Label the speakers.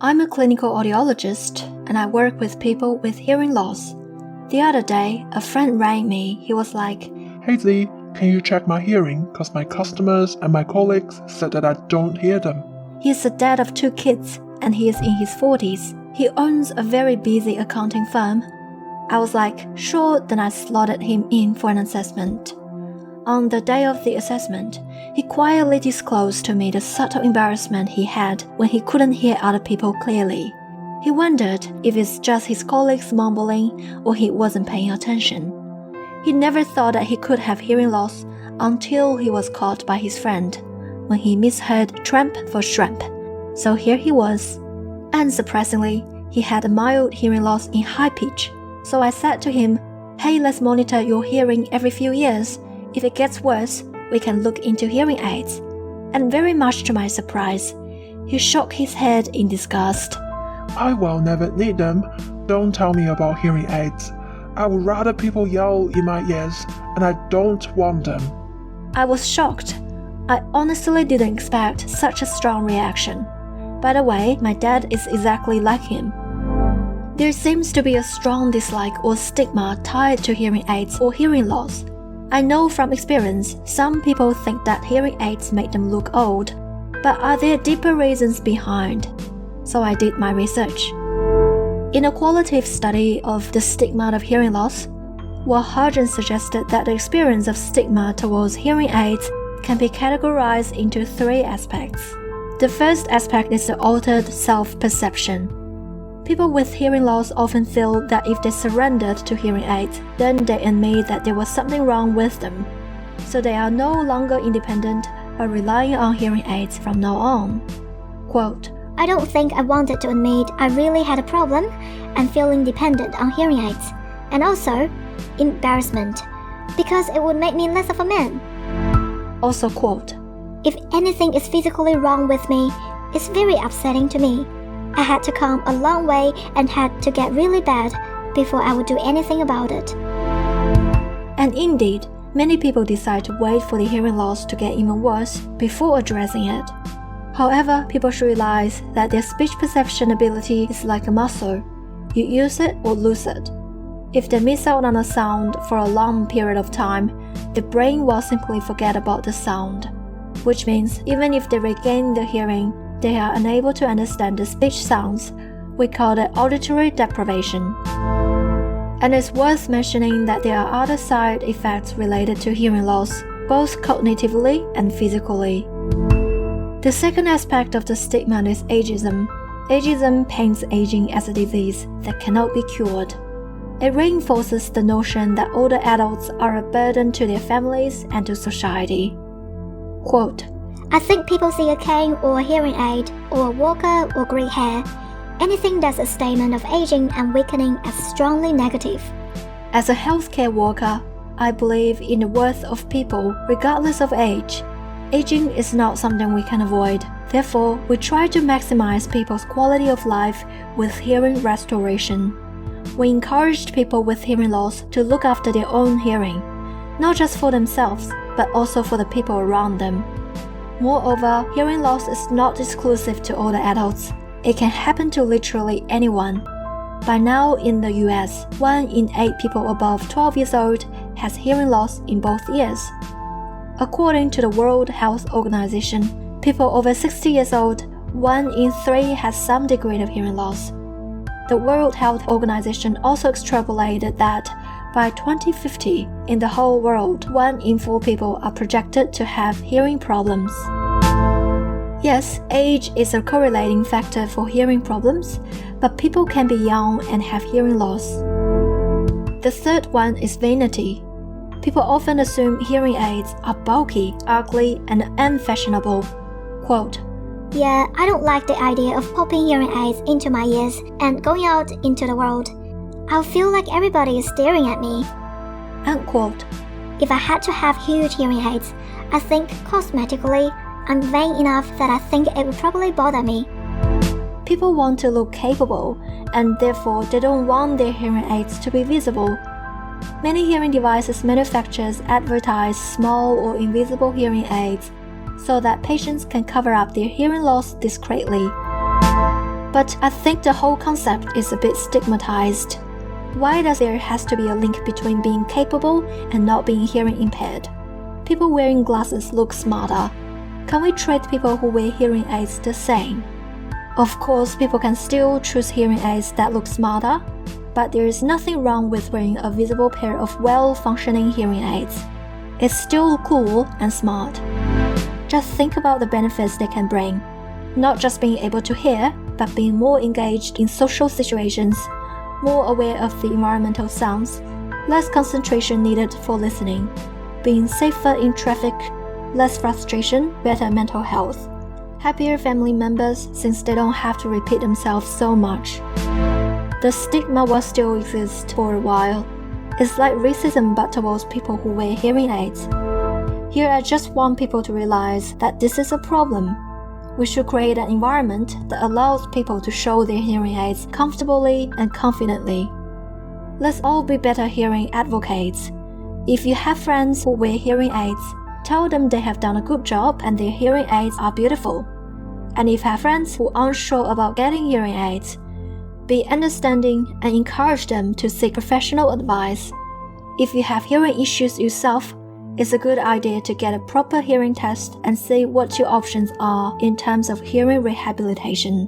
Speaker 1: I'm a clinical audiologist and I work with people with hearing loss. The other day, a friend rang me. He was like,
Speaker 2: "Hey Z, can you check my hearing? Cause my customers and my colleagues said that I don't hear them."
Speaker 1: He's the dad of 2 kids and he is in his 40s. He owns a very busy accounting firm. I was like, sure, then I slotted him in for an assessment. On the day of the assessment, he quietly disclosed to me the subtle embarrassment he had when he couldn't hear other people clearly. He wondered if it's just his colleagues mumbling or he wasn't paying attention. He never thought that he could have hearing loss until he was caught by his friend when he misheard tramp for shrimp. So here he was. And surprisingly, he had a mild hearing loss in high pitch. So I said to him, "Hey, let's monitor your hearing every few years. If it gets worse, we can look into hearing aids." And very much to my surprise, he shook his head in disgust.
Speaker 2: "I will never need them. Don't tell me about hearing aids. I would rather people yell in my ears, and I don't want them."
Speaker 1: I was shocked. I honestly didn't expect such a strong reaction. By the way, my dad is exactly like him. There seems to be a strong dislike or stigma tied to hearing aids or hearing loss. I know from experience, some people think that hearing aids make them look old, but are there deeper reasons behind? So I did my research. In a qualitative study of the stigma of hearing loss, Wahajan suggested that the experience of stigma towards hearing aids can be categorized into 3 aspects. The first aspect is the altered self-perception. People with hearing loss often feel that if they surrendered to hearing aids, then they admit that there was something wrong with them. So they are no longer independent but relying on hearing aids from now on. Quote,
Speaker 3: "I don't think I wanted to admit I really had a problem and feeling dependent on hearing aids. And also, embarrassment, because it would make me less of a man."
Speaker 1: Also quote,
Speaker 3: "If anything is physically wrong with me, it's very upsetting to me. I had to come a long way and had to get really bad before I would do anything about it."
Speaker 1: And indeed, many people decide to wait for the hearing loss to get even worse before addressing it. However, people should realize that their speech perception ability is like a muscle. You use it or lose it. If they miss out on a sound for a long period of time, the brain will simply forget about the sound, which means even if they regain their hearing, they are unable to understand the speech sounds. We call it auditory deprivation. And it's worth mentioning that there are other side effects related to hearing loss, both cognitively and physically. The second aspect of the stigma is ageism. Ageism paints aging as a disease that cannot be cured. It reinforces the notion that older adults are a burden to their families and to society. Quote,
Speaker 3: "I think people see a cane or a hearing aid or a walker or grey hair, anything that's a statement of aging and weakening, as strongly negative."
Speaker 1: As a healthcare worker, I believe in the worth of people regardless of age. Aging is not something we can avoid. Therefore, we try to maximize people's quality of life with hearing restoration. We encouraged people with hearing loss to look after their own hearing, not just for themselves, but also for the people around them. Moreover, hearing loss is not exclusive to older adults. It can happen to literally anyone. By now in the US, 1 in 8 people above 12 years old has hearing loss in both ears. According to the World Health Organization, people over 60 years old, 1 in 3 has some degree of hearing loss. The World Health Organization also extrapolated that by 2050, in the whole world, 1 in 4 people are projected to have hearing problems. Yes, age is a correlating factor for hearing problems, but people can be young and have hearing loss. The third one is vanity. People often assume hearing aids are bulky, ugly, and unfashionable. Quote,
Speaker 3: "Yeah, I don't like the idea of popping hearing aids into my ears and going out into the world. I'll feel like everybody is staring at me."
Speaker 1: Unquote.
Speaker 3: "If I had to have huge hearing aids, I think cosmetically, I'm vain enough that I think it would probably bother me."
Speaker 1: People want to look capable, and therefore they don't want their hearing aids to be visible. Many hearing devices manufacturers advertise small or invisible hearing aids so that patients can cover up their hearing loss discreetly. But I think the whole concept is a bit stigmatized. Why does there has to be a link between being capable and not being hearing impaired? People wearing glasses look smarter. Can we treat people who wear hearing aids the same? Of course, people can still choose hearing aids that look smarter, but there is nothing wrong with wearing a visible pair of well-functioning hearing aids. It's still cool and smart. Just think about the benefits they can bring. Not just being able to hear, but being more engaged in social situations, more aware of the environmental sounds, less concentration needed for listening, being safer in traffic, less frustration, better mental health, happier family members since they don't have to repeat themselves so much. The stigma will still exist for a while. It's like racism but towards people who wear hearing aids. Here I just want people to realize that this is a problem. We should create an environment that allows people to show their hearing aids comfortably and confidently. Let's all be better hearing advocates. If you have friends who wear hearing aids, tell them they have done a good job and their hearing aids are beautiful. And if you have friends who aren't sure about getting hearing aids, be understanding and encourage them to seek professional advice. If you have hearing issues yourself, it's a good idea to get a proper hearing test and see what your options are in terms of hearing rehabilitation.